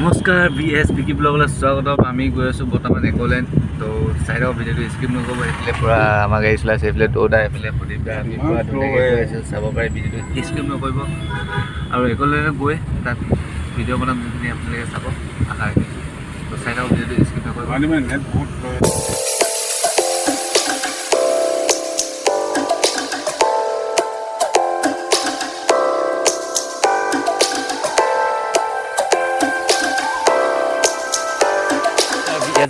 নমস্কাৰ VS বিকি ব্লগলৈ স্বাগতম। আমি গৈ আছোঁ বৰ্তমান একলেণ্ড। তো চাইডৰ ভিডিঅ'টো স্কিপ নকৰিব। এইফালে পূৰা আমাৰ গাড়ী চলাইছে, এইফালে দৌৰা, এইফালে প্ৰদীপদা, আমি পূৰা ধুনীয়াকৈ গৈ আছোঁ। চাব পাৰে ভিডিঅ'টো স্কিপ নকৰিব। আৰু একলেণ্ড গৈ তাত ভিডিঅ' বনাম, যোনখিনি আপোনালোকে চাব আশা ৰাখিছোঁ। তো চাইডৰ ভিডিঅ'টো স্কিপ নকৰিব।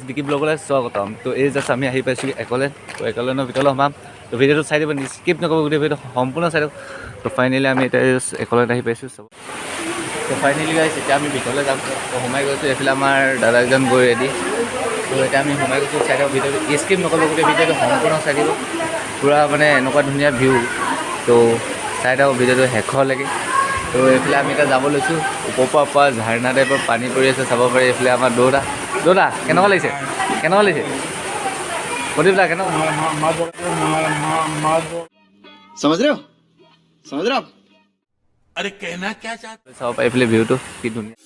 বিকি ব্লগলৈ স্বাগতম। তো এই জাষ্ট আমি আহি পাইছোঁ একলেণ্ড। তো একলেণ্ডৰ ভিতৰলৈ সোমাম। তো ভিডিঅ'টো চাই দিব, স্কিপ নকৰিব, গোটেই ভিডিঅ'টো সম্পূৰ্ণ চাই দিয়ক। তো ফাইনেলি আমি এতিয়া একলেণ্ড আহি পাইছোঁ চব। তো ফাইনেলি গাইছ এতিয়া আমি ভিতৰলৈ যাম। তো সোমাই গৈছোঁ, এইফালে আমাৰ দাদাজন গৈ ৰেডি। তো এতিয়া আমি সোমাই গৈছোঁ, চাই দিয়ক ভিডিঅ'টো স্কিপ নকৰিব, গোটেই ভিডিঅ'টো সম্পূৰ্ণ চাই দিব। পূৰা মানে এনেকুৱা ধুনীয়া ভিউ। তো চাই দিয়ক ভিডিঅ'টো শেষলৈকে। তো এইফালে আমি এতিয়া যাব লৈছোঁ, ওপৰৰ পৰা ঝাৰণা টাইপৰ পানী পৰি আছে চাব পাৰি। এইফালে আমাৰ দৌৰা কেনেকুৱা লাগিছে প্ৰদীপদা কেনেকুৱা? समझ रहे हो आप अरे कहना क्या चाहते চাব পাৰি এইফালে ভিউটো কি ধুনীয়া।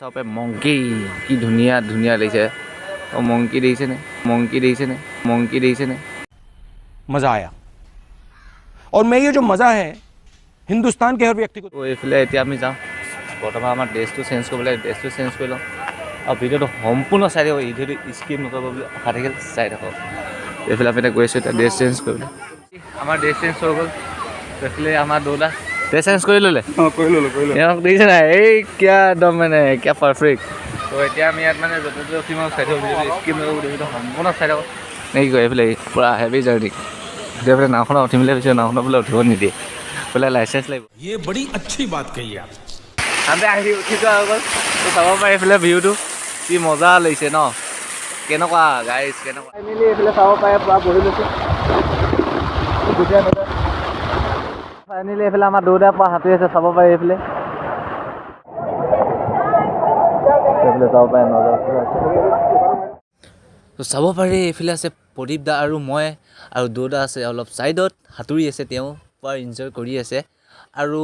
চাব পাৰি মংকি কি ধুনীয়া লাগিছে। অঁ মংকি দেখিছেনে? मजा आया और मैं ये जो मजा है हिंदुस्तान के हर व्यक्ति को। তো এইফালে এতিয়া আমি যাওঁ, বৰ্তমান আমাৰ ড্ৰেছটো চেঞ্জ কৰিব লাগে, ড্ৰেছটো চেঞ্জ কৰি লওঁ। আৰু ভিডিঅ'টো সম্পূৰ্ণ চাই থাকক, ভিডিঅ'টো স্কিপ নকৰিব বুলি আশা থাকিল, চাই থাকক। এইফালে আমি এতিয়া গৈ আছোঁ, এতিয়া ড্ৰেছ চেঞ্জ কৰিবলৈ। আমাৰ ড্ৰেছ চেঞ্জ হৈ গ'ল। এইফালে আমাৰ দৌৰা ড্ৰেছ চেঞ্জ কৰি ল'লে। এওঁক দেখিছে নাই? এই কিয়া একদম মানে কিয়া পাৰফেক্ট। তো এতিয়া আমি ইয়াত মানে য'তে ত'তে উঠিম আৰু চাই থাকক, ভিডিঅ'টো স্কিপ নকৰিব, ভিডিঅ'টো সম্পূৰ্ণ চাই থাকক। নে কি কয়? এইফালে পূৰা হেভি জাৰ্ণি। এইফালে নাওখনত উঠিম বুলি ভাবিছোঁ, নাওখনত বোলে উঠিব নিদিয়ে, বোলে লাইচেঞ্চ লাগিব। ये बड़ी अच्छी बात कही आप। আমি আহি উঠিছোঁ আৰু গ'ল। তো চাব পাৰি এইফালে ভিউটো কি মজা লাগিছে ন, কেনেকুৱা গাইজ কেনেকুৱা। ফাইনেলি এইফালে চাব পাৰে, পূৰা বহি লৈছোঁ। ফাইনেলি এইফালে আমাৰ দৌৰা পৰা সাঁতুৰি আছে, চাব পাৰি এইফালে চাব পাৰে নজৰ। তো চাব পাৰি এইফালে আছে প্ৰদীপদা আৰু মই, আৰু দৌৰা আছে অলপ ছাইডত সাঁতুৰি আছে, তেওঁ পুৰা ইনজয় কৰি আছে। আৰু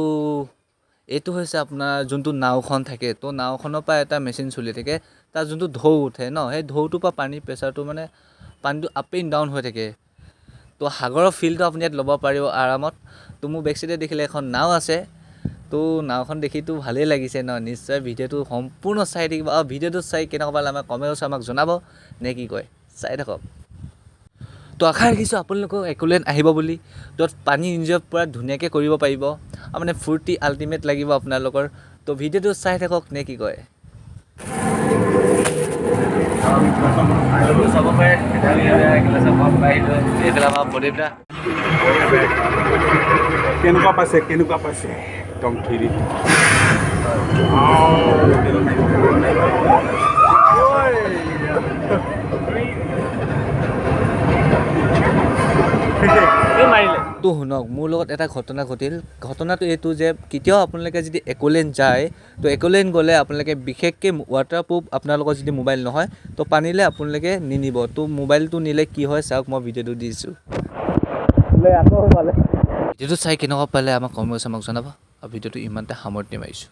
এইটো হৈছে আপোনাৰ যোনটো নাওখন থাকে, তো নাওখনৰ পৰা এটা মেচিন চলি থাকে, তাৰ যোনটো ঢৌ উঠে ন, সেই ঢৌটোৰ পৰা পানীৰ প্ৰেছাৰটো মানে পানীটো আপ এণ্ড ডাউন হৈ থাকে। তো সাগৰৰ ফিলটো আপুনি ইয়াত ল'ব পাৰিব আৰামত। তো মোৰ বেক চাইডে দেখিলে এখন নাও আছে। তো নাওখন দেখিতো ভালেই লাগিছে ন, নিশ্চয় ভিডিঅ'টো সম্পূৰ্ণ চাই থাকিব। আৰু ভিডিঅ'টো চাই কেনেকুৱা পালে আমাক কমেণ্টত আমাক জনাব, নে কি কয়? চাই থাকক। তো আশা ৰাখিছোঁ আপোনালোকক একলেণ্ড আহিব বুলি, য'ত পানী ইনজয় পূৰা ধুনীয়াকৈ কৰিব পাৰিব, আৰু মানে ফূৰ্তি আল্টিমেট লাগিব আপোনালোকৰ। তো ভিডিঅ'টো চাই থাকক, নে কি কয়? চাব পাৰে এইফালে আমাৰ প্ৰদীপদা কেনেকুৱা পাইছে একদম থ্ৰী তো শুনক, মোৰ লগত এটা ঘটনা ঘটিল। ঘটনাটো এইটো যে কেতিয়াও আপোনালোকে যদি একলেণ্ড যায়, তো একলেণ্ড গ'লে আপোনালোকে বিশেষকৈ ৱাটাৰপ্ৰুফ আপোনালোকৰ যদি মোবাইল নহয়, তো পানীলৈ আপোনালোকে নিনিব। তো মোবাইলটো নিলে কি হয় চাওক, মই ভিডিঅ'টো দিছোঁ। ভিডিঅ'টো চাই কেনেকুৱা পালে আমাক কমেণ্টত আমাক জনাব। আৰু ভিডিঅ'টো ইমানতে সামৰণি মাৰিছোঁ।